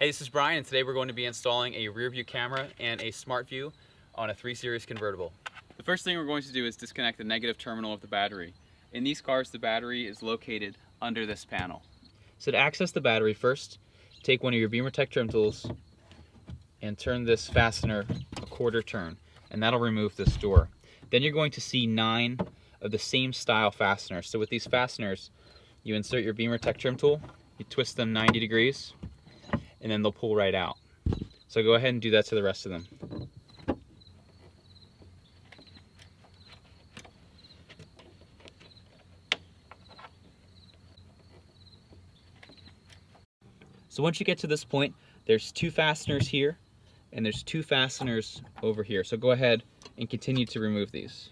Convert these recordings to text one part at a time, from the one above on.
Hey, this is Bryan, and today we're going to be installing a rear view camera and a SmartView on a 3 Series convertible. The first thing we're going to do is disconnect the negative terminal of the battery. In these cars, the battery is located under this panel. So to access the battery, first take one of your BimmerTech trim tools and turn this fastener a quarter turn, and that'll remove this door. Then you're going to see 9 of the same style fasteners. So with these fasteners, you insert your BimmerTech trim tool, you twist them 90 degrees, and then they'll pull right out. So go ahead and do that to the rest of them. So once you get to this point, there's 2 fasteners here, and there's 2 fasteners over here. So go ahead and continue to remove these.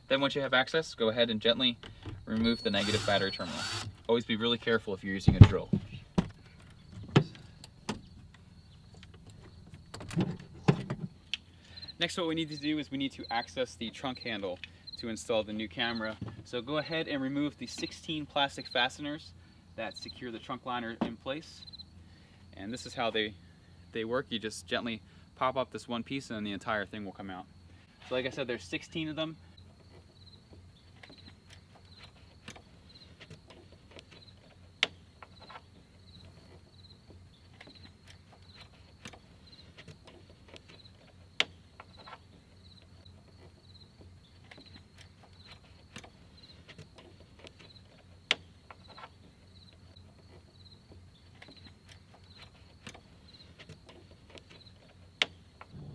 Then once you have access, go ahead and gently remove the negative battery terminal. Always be really careful if you're using a drill. Next, what we need to do is we need to access the trunk handle to install the new camera. So go ahead and remove the 16 plastic fasteners that secure the trunk liner in place. And this is how they work. You just gently pop up this one piece and then the entire thing will come out. So like I said, there's 16 of them.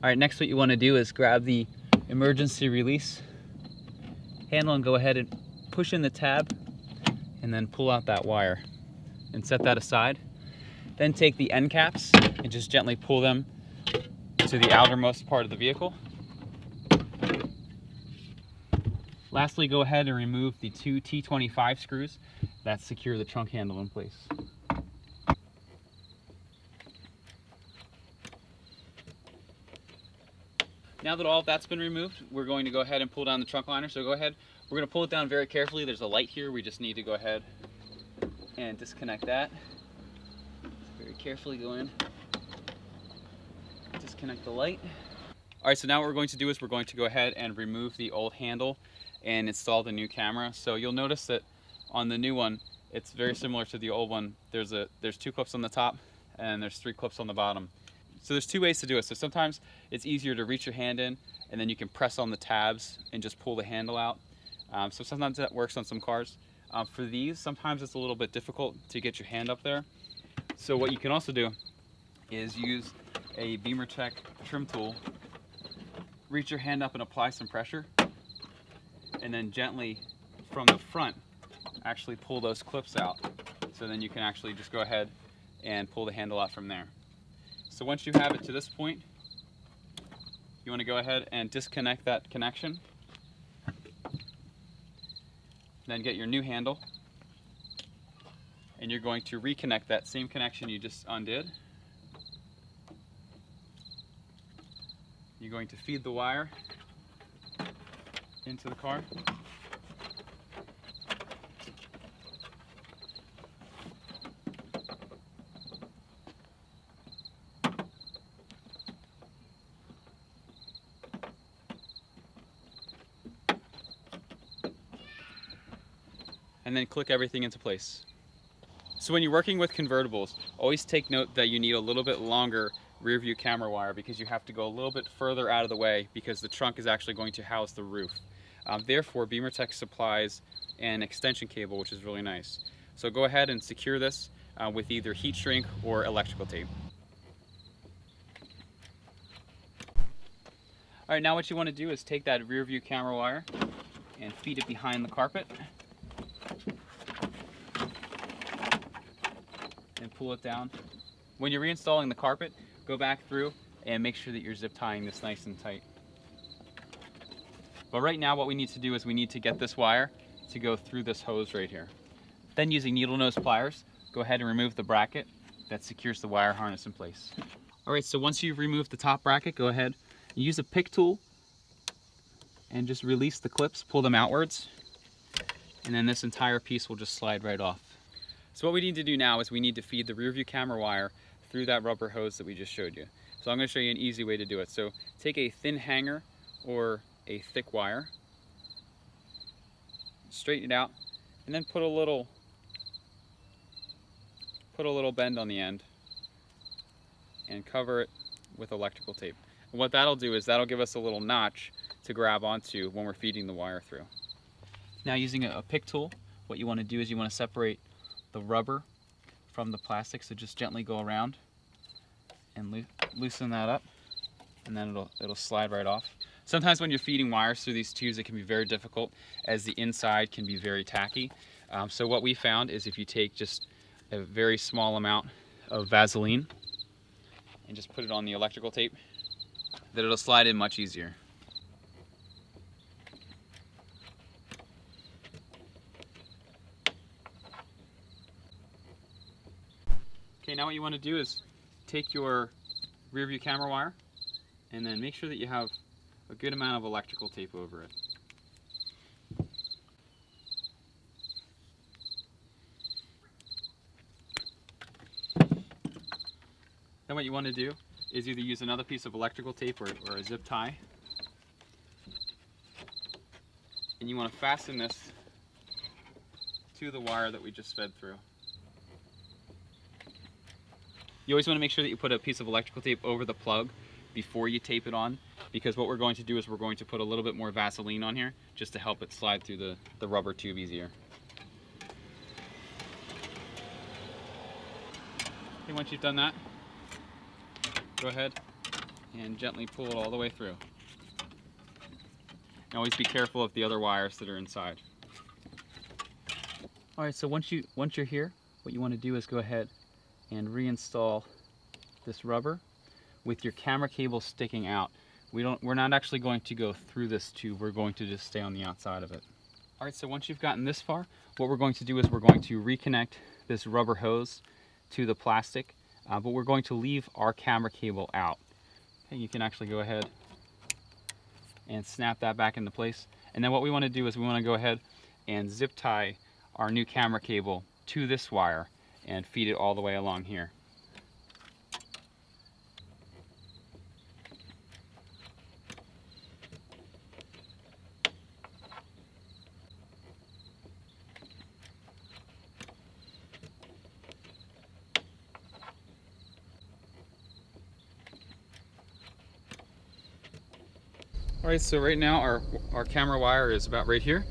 All right, next what you want to do is grab the emergency release handle and go ahead and push in the tab and then pull out that wire and set that aside. Then take the end caps and just gently pull them to the outermost part of the vehicle. Lastly, go ahead and remove the 2 T25 screws that secure the trunk handle in place. Now that all of that's been removed, we're going to go ahead and pull down the trunk liner. So go ahead, we're going to pull it down very carefully. There's a light here. We just need to go ahead and disconnect that. Very carefully go in, disconnect the light. All right, so now what we're going to do is we're going to go ahead and remove the old handle and install the new camera. So you'll notice that on the new one, it's very similar to the old one. There's 2 clips on the top and there's 3 clips on the bottom. So there's 2 ways to do it. So sometimes it's easier to reach your hand in and then you can press on the tabs and just pull the handle out. So sometimes that works on some cars. For these, sometimes it's a little bit difficult to get your hand up there. So what you can also do is use a BimmerTech trim tool, reach your hand up and apply some pressure, and then gently from the front actually pull those clips out. So then you can actually just go ahead and pull the handle out from there. So once you have it to this point, you want to go ahead and disconnect that connection. Then get your new handle, and you're going to reconnect that same connection you just undid. You're going to feed the wire into the car. And then click everything into place. So when you're working with convertibles, always take note that you need a little bit longer rear view camera wire because you have to go a little bit further out of the way because the trunk is actually going to house the roof. Therefore, BimmerTech supplies an extension cable, which is really nice. So go ahead and secure this with either heat shrink or electrical tape. All right, now what you want to do is take that rear view camera wire and feed it behind the carpet. And pull it down. When you're reinstalling the carpet, go back through and make sure that you're zip tying this nice and tight. But right now what we need to do is we need to get this wire to go through this hose right here. Then using needle nose pliers, go ahead and remove the bracket that secures the wire harness in place. Alright, so once you've removed the top bracket, go ahead and use a pick tool and just release the clips, pull them outwards, and then this entire piece will just slide right off. So what we need to do now is we need to feed the rear view camera wire through that rubber hose that we just showed you. So I'm going to show you an easy way to do it. So take a thin hanger or a thick wire, straighten it out, and then put a little bend on the end and cover it with electrical tape. And what that'll do is that'll give us a little notch to grab onto when we're feeding the wire through. Now using a pick tool, what you want to do is you want to separate the rubber from the plastic, so just gently go around and loosen that up, and then it'll slide right off. Sometimes when you're feeding wires through these tubes, it can be very difficult as the inside can be very tacky. So what we found is if you take just a very small amount of Vaseline and just put it on the electrical tape, that it'll slide in much easier. Okay, now what you want to do is take your rear view camera wire and then make sure that you have a good amount of electrical tape over it. Then what you want to do is either use another piece of electrical tape or a zip tie, and you want to fasten this to the wire that we just fed through. You always want to make sure that you put a piece of electrical tape over the plug before you tape it on, because what we're going to do is we're going to put a little bit more Vaseline on here just to help it slide through the rubber tube easier. Okay, once you've done that, go ahead and gently pull it all the way through. And always be careful of the other wires that are inside. Alright, so once you're here, what you want to do is go ahead and reinstall this rubber with your camera cable sticking out. We're not actually going to go through this tube, we're going to just stay on the outside of it. Alright, so once you've gotten this far, what we're going to do is we're going to reconnect this rubber hose to the plastic, but we're going to leave our camera cable out. Okay, you can actually go ahead and snap that back into place. And then what we want to do is we want to go ahead and zip tie our new camera cable to this wire and feed it all the way along here. Alright, so right now our camera wire is about right here.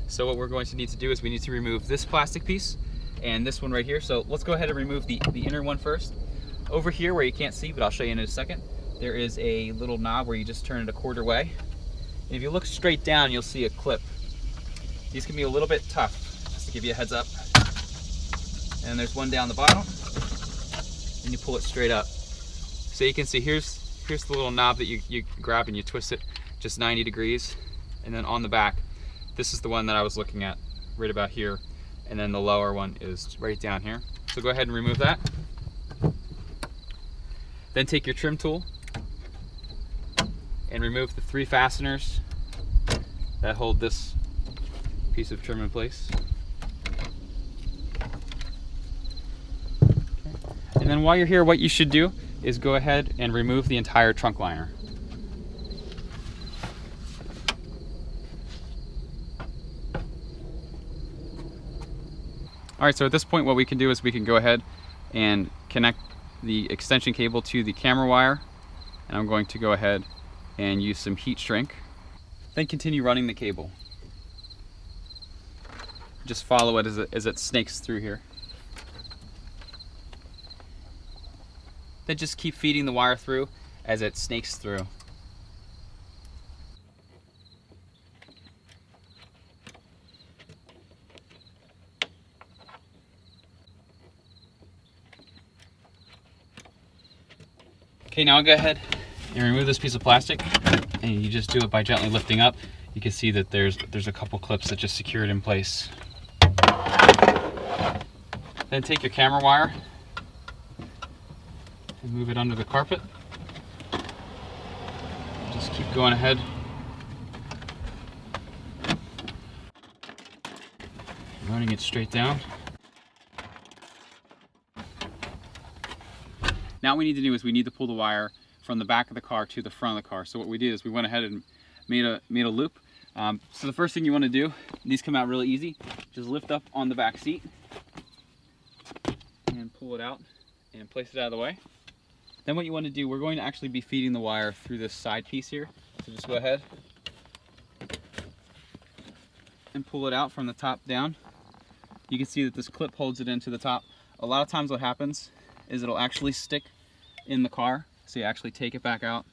So what we're going to need to do is we need to remove this plastic piece and this one right here. So let's go ahead and remove the inner one first. Over here where you can't see, but I'll show you in a second, there is a little knob where you just turn it a quarter way. And if you look straight down, you'll see a clip. These can be a little bit tough, just to give you a heads up. And there's one down the bottom, and you pull it straight up. So you can see here's the little knob that you grab and you twist it just 90 degrees. And then on the back, this is the one that I was looking at right about here. And then the lower one is right down here. So go ahead and remove that. Then take your trim tool and remove the 3 fasteners that hold this piece of trim in place. Okay. And then while you're here, what you should do is go ahead and remove the entire trunk liner. Alright, so at this point what we can do is we can go ahead and connect the extension cable to the camera wire, and I'm going to go ahead and use some heat shrink. Then continue running the cable. Just follow it as it snakes through here. Then just keep feeding the wire through as it snakes through. Okay, now I'll go ahead You remove this piece of plastic, and you just do it by gently lifting up. You can see that there's a couple clips that just secure it in place. Then take your camera wire and move it under the carpet. Just keep going ahead. Running it straight down. Now what we need to do is we need to pull the wire from the back of the car to the front of the car. So what we did is we went ahead and made a loop. So the first thing you want to do, these come out really easy. Just lift up on the back seat and pull it out and place it out of the way. Then what you want to do, we're going to actually be feeding the wire through this side piece here. So just go ahead and pull it out from the top down. You can see that this clip holds it into the top. A lot of times what happens is it'll actually stick in the car. So you actually take it back out,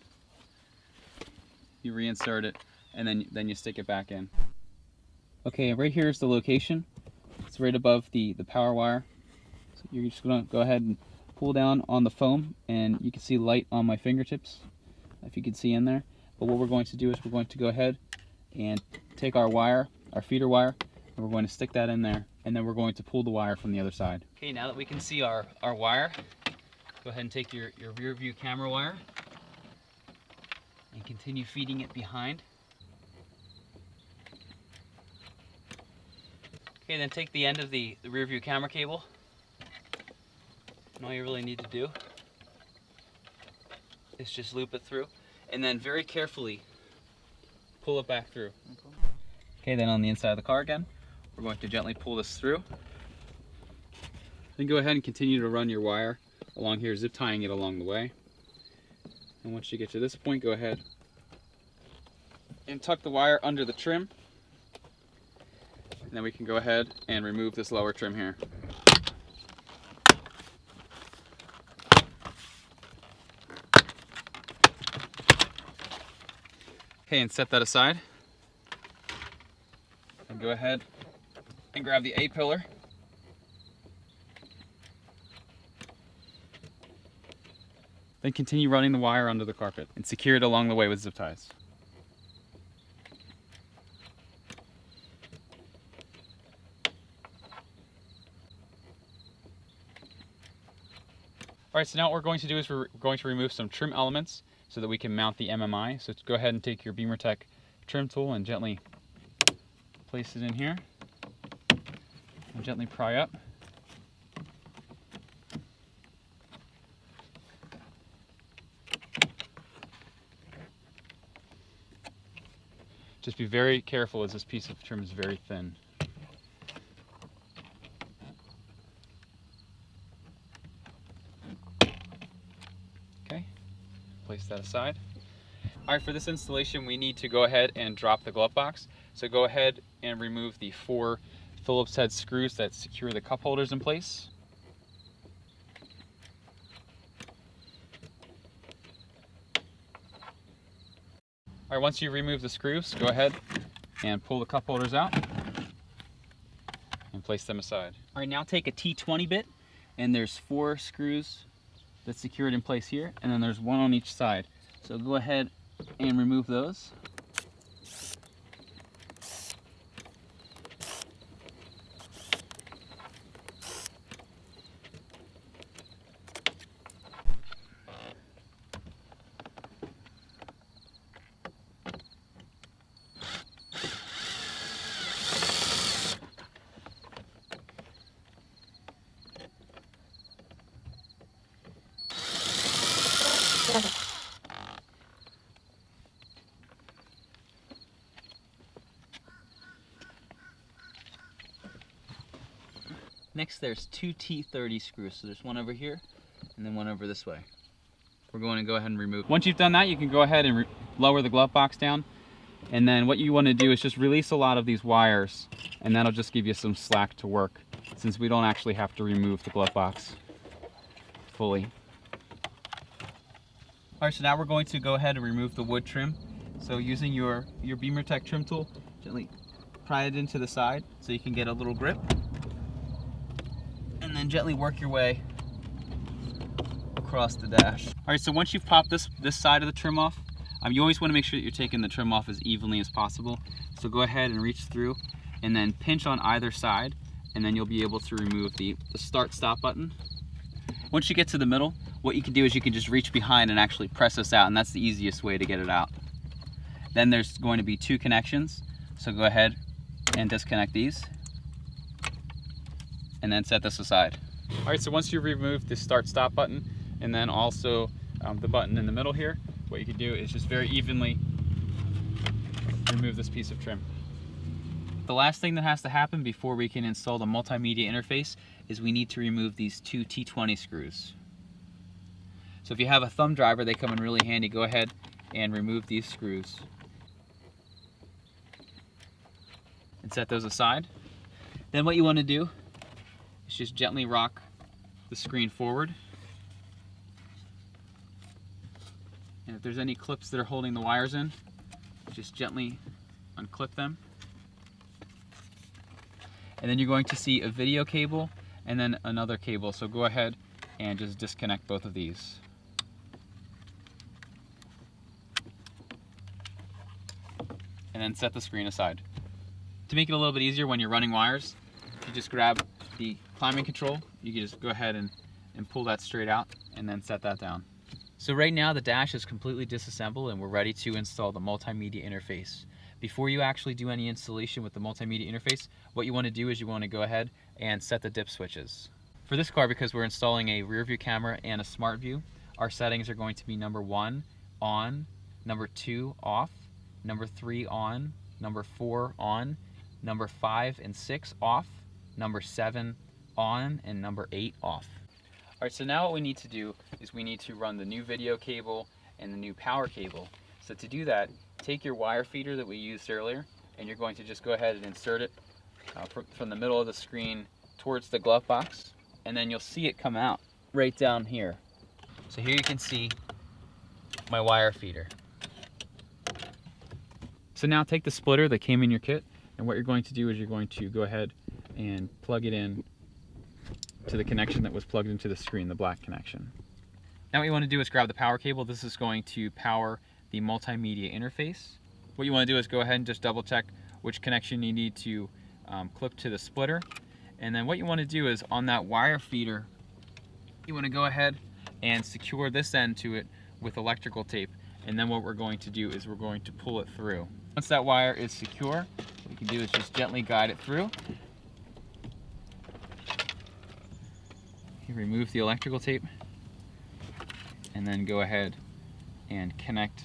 you reinsert it, and then you stick it back in. Okay, right here is the location. It's right above the power wire. So you're just gonna go ahead and pull down on the foam, and you can see light on my fingertips, if you can see in there. But what we're going to do is we're going to go ahead and take our wire, our feeder wire, and we're going to stick that in there, and then we're going to pull the wire from the other side. Okay, now that we can see our wire, go ahead and take your rear view camera wire and continue feeding it behind. Okay, then take the end of the rear view camera cable, and all you really need to do is just loop it through, and then very carefully pull it back through. Okay, then on the inside of the car again, we're going to gently pull this through. Then go ahead and continue to run your wire along here, zip tying it along the way. And once you get to this point, go ahead and tuck the wire under the trim. And then we can go ahead and remove this lower trim here. Okay, and set that aside. And go ahead and grab the A-pillar. Then continue running the wire under the carpet and secure it along the way with zip ties. Alright, so now what we're going to do is we're going to remove some trim elements so that we can mount the MMI. So go ahead and take your BimmerTech trim tool and gently place it in here. And gently pry up. Just be very careful as this piece of trim is very thin. Okay, place that aside. All right, for this installation, we need to go ahead and drop the glove box. So go ahead and remove the 4 Phillips head screws that secure the cup holders in place. All right, once you remove the screws, go ahead and pull the cup holders out and place them aside. All right, now take a T20 bit, and there's 4 screws that secure it in place here, and then there's 1 on each side. So go ahead and remove those. Next, there's 2 T30 screws. So there's one over here and then one over this way. We're going to go ahead and remove. Once you've done that, you can go ahead and lower the glove box down. And then what you want to do is just release a lot of these wires, and that'll just give you some slack to work, since we don't actually have to remove the glove box fully. All right, so now we're going to go ahead and remove the wood trim. So using your BimmerTech trim tool, gently pry it into the side so you can get a little grip. And then gently work your way across the dash. All right, so once you've popped this side of the trim off, you always want to make sure that you're taking the trim off as evenly as possible. So go ahead and reach through and then pinch on either side, and then you'll be able to remove the start-stop button. Once you get to the middle, what you can do is you can just reach behind and actually press this out, and that's the easiest way to get it out. Then there's going to be 2 connections, so go ahead and disconnect these, and then set this aside. All right, so once you've removed the start-stop button, and then also the button in the middle here, what you can do is just very evenly remove this piece of trim. The last thing that has to happen before we can install the multimedia interface is we need to remove these 2 T20 screws. So if you have a thumb driver, they come in really handy. Go ahead and remove these screws and set those aside. Then what you want to do is just gently rock the screen forward. And if there's any clips that are holding the wires in, just gently unclip them. And then you're going to see a video cable and then another cable. So go ahead and just disconnect both of these. And then set the screen aside. To make it a little bit easier when you're running wires, you just grab the climbing control. You can just go ahead and pull that straight out and then set that down. So right now the dash is completely disassembled and we're ready to install the multimedia interface. Before you actually do any installation with the multimedia interface, what you want to do is you want to go ahead and set the dip switches. For this car, because we're installing a rear view camera and a SmartView, our settings are going to be number 1 on, number 2 off, number 3 on, number 4 on, number 5 and 6 off, number 7 on, and number 8 off. All right, so now what we need to do is we need to run the new video cable and the new power cable. So to do that, take your wire feeder that we used earlier, and you're going to just go ahead and insert it from the middle of the screen towards the glove box, and then you'll see it come out right down here. So here you can see my wire feeder. So now take the splitter that came in your kit, and what you're going to do is you're going to go ahead and plug it in to the connection that was plugged into the screen, the black connection. Now what you want to do is grab the power cable. This is going to power the multimedia interface. What you want to do is go ahead and just double check which connection you need to clip to the splitter. And then what you want to do is on that wire feeder, you want to go ahead and secure this end to it with electrical tape. And then what we're going to do is we're going to pull it through. Once that wire is secure, what you can do is just gently guide it through. You remove the electrical tape and then go ahead and connect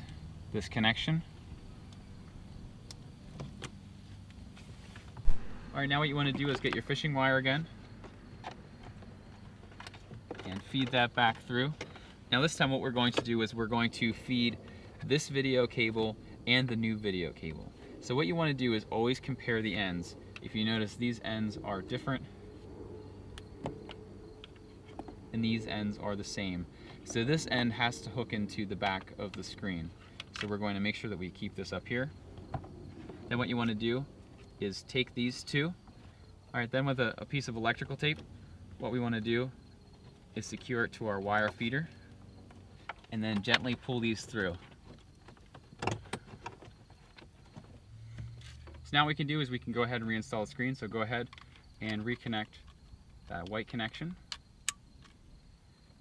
this connection. All right, now what you want to do is get your fishing wire again and feed that back through. Now this time what we're going to do is we're going to feed this video cable and the new video cable. So what you want to do is always compare the ends. If you notice, these ends are different and these ends are the same. So this end has to hook into the back of the screen. So we're going to make sure that we keep this up here. Then what you want to do is take these two. All right, then with a piece of electrical tape, what we want to do is secure it to our wire feeder and then gently pull these through. So now what we can do is we can go ahead and reinstall the screen. So go ahead and reconnect that white connection.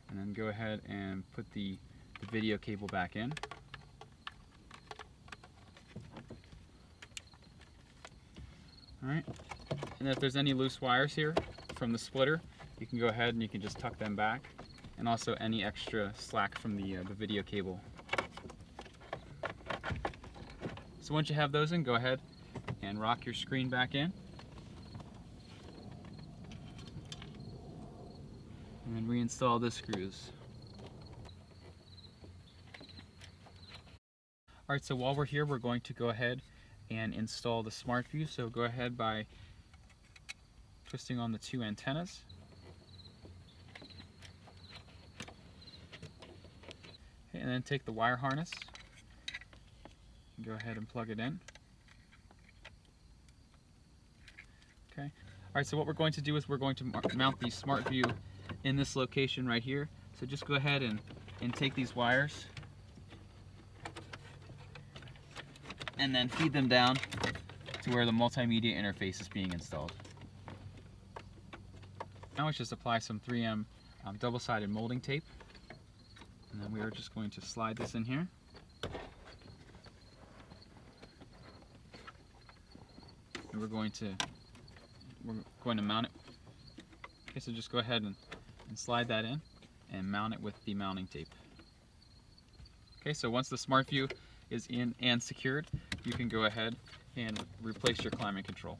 And then go ahead and put the video cable back in. All right, and if there's any loose wires here from the splitter, you can go ahead and you can just tuck them back, and also any extra slack from the video cable. So once you have those in, go ahead and rock your screen back in. And then reinstall the screws. Alright, so while we're here, we're going to go ahead and install the SmartView. So go ahead by twisting on the 2 antennas. Okay, and then take the wire harness and go ahead and plug it in. Okay. Alright, so what we're going to do is we're going to mount the SmartView in this location right here. So just go ahead and take these wires and then feed them down to where the multimedia interface is being installed. Now let's just apply some 3M double-sided molding tape, and then we are just going to slide this in here. And we're going to mount it. Okay, so just go ahead and slide that in and mount it with the mounting tape. Okay, so once the SmartView is in and secured, you can go ahead and replace your climate control.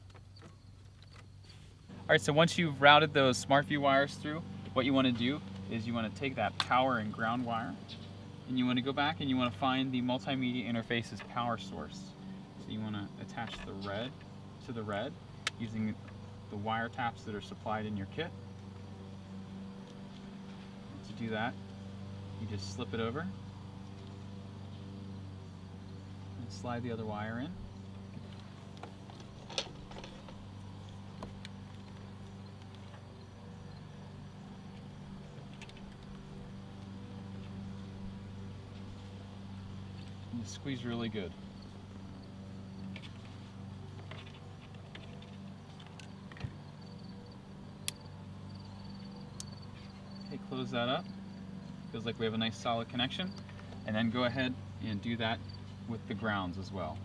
Alright, so once you've routed those SmartView wires through, what you want to do is you want to take that power and ground wire, and you want to go back and you want to find the multimedia interface's power source. So you want to attach the red to the red using the wire taps that are supplied in your kit. To do that, you just slip it over and slide the other wire in. And you squeeze really good. Okay, close that up. Feels like we have a nice solid connection. And then go ahead and do that with the grounds as well.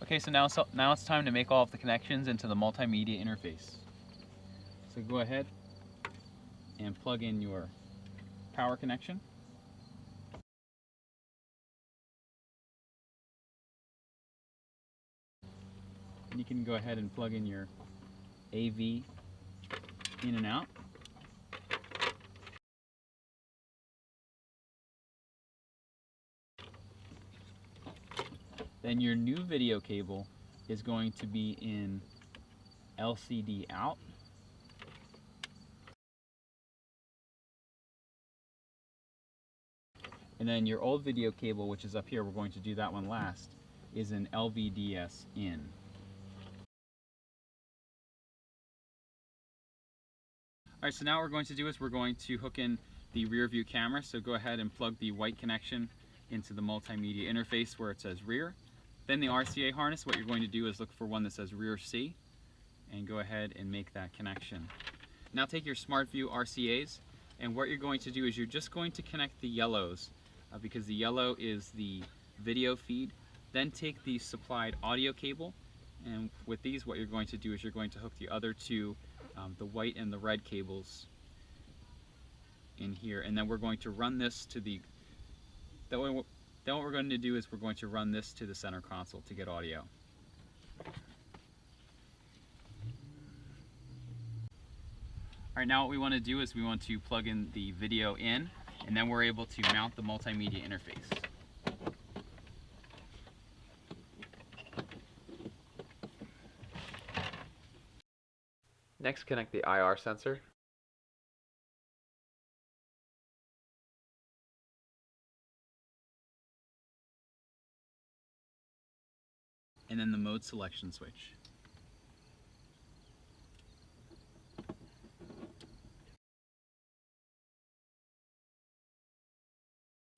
Okay, so now it's time to make all of the connections into the multimedia interface. So go ahead and plug in your power connection. And you can go ahead and plug in your AV in and out. Then your new video cable is going to be in LCD out. And then your old video cable, which is up here, we're going to do that one last, is in LVDS in. Alright, so now what we're going to do is we're going to hook in the rear view camera. So go ahead and plug the white connection into the multimedia interface where it says rear. Then the RCA harness, what you're going to do is look for one that says rear C and go ahead and make that connection. Now take your SmartView RCAs, and what you're going to do is you're just going to connect the yellows because the yellow is the video feed. Then take the supplied audio cable, and with these what you're going to do is you're going to hook the other two, the white and the red cables in here, and then we're going to run this to the, then what we're going to do is we're going to run this to the center console to get audio. Alright, now what we want to do is we want to plug in the video in, and then we're able to mount the multimedia interface. Next, connect the IR sensor. And then the mode selection switch.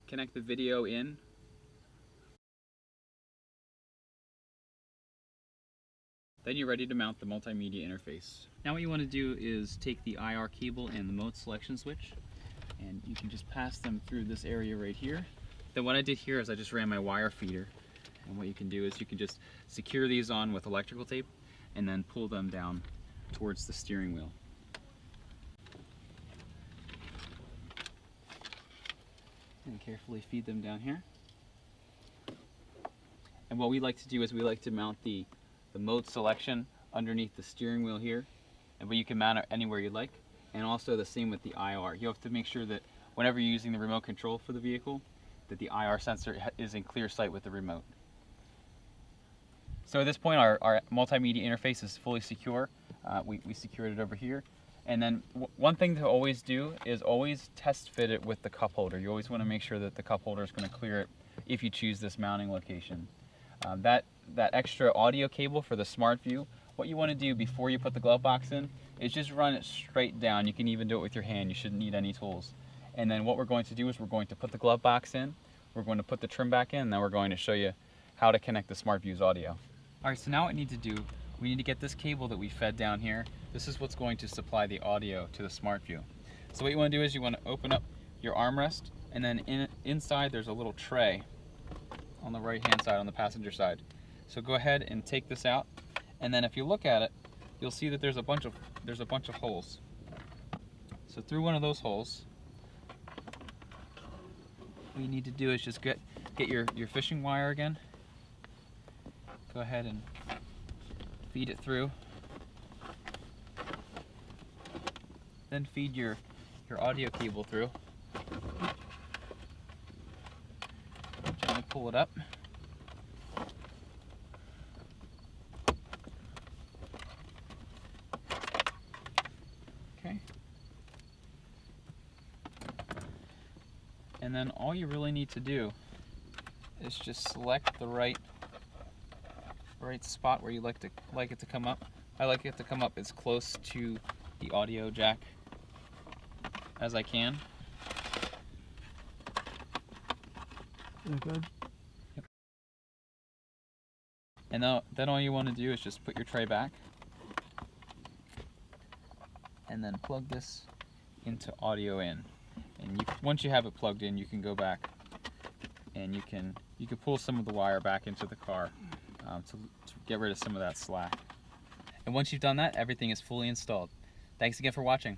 Connect the video in. Then you're ready to mount the multimedia interface. Now what you want to do is take the IR cable and the mode selection switch, and you can just pass them through this area right here. Then what I did here is I just ran my wire feeder, and what you can do is you can just secure these on with electrical tape and then pull them down towards the steering wheel. And carefully feed them down here. And what we like to do is we like to mount the mode selection underneath the steering wheel here, but you can mount it anywhere you like, and also the same with the IR. You have to make sure that whenever you're using the remote control for the vehicle, that the IR sensor is in clear sight with the remote. So at this point our multimedia interface is fully secure. We secured it over here. And then one thing to always do is always test fit it with the cup holder. You always want to make sure that the cup holder is going to clear it if you choose this mounting location. That extra audio cable for the SmartView, what you want to do before you put the glove box in is just run it straight down. You can even do it with your hand. You shouldn't need any tools. And then what we're going to do is we're going to put the glove box in, we're going to put the trim back in, and then we're going to show you how to connect the SmartView's audio. Alright, so now what we need to do, we need to get this cable that we fed down here. This is what's going to supply the audio to the SmartView. So what you want to do is you want to open up your armrest, and then inside there's a little tray on the right hand side, on the passenger side. So go ahead and take this out, and then if you look at it, you'll see that there's a bunch of holes. So through one of those holes, what you need to do is just get your fishing wire again. Go ahead and feed it through. Then feed your audio cable through. Gently pull it up. Okay. And then all you really need to do is just select the right spot where you like it to come up. I like it to come up as close to the audio jack as I can. Is that good? Yep. And then all you want to do is just put your tray back and then plug this into audio in. And once you have it plugged in, you can go back and you can pull some of the wire back into the car to get rid of some of that slack. And once you've done that, everything is fully installed. Thanks again for watching.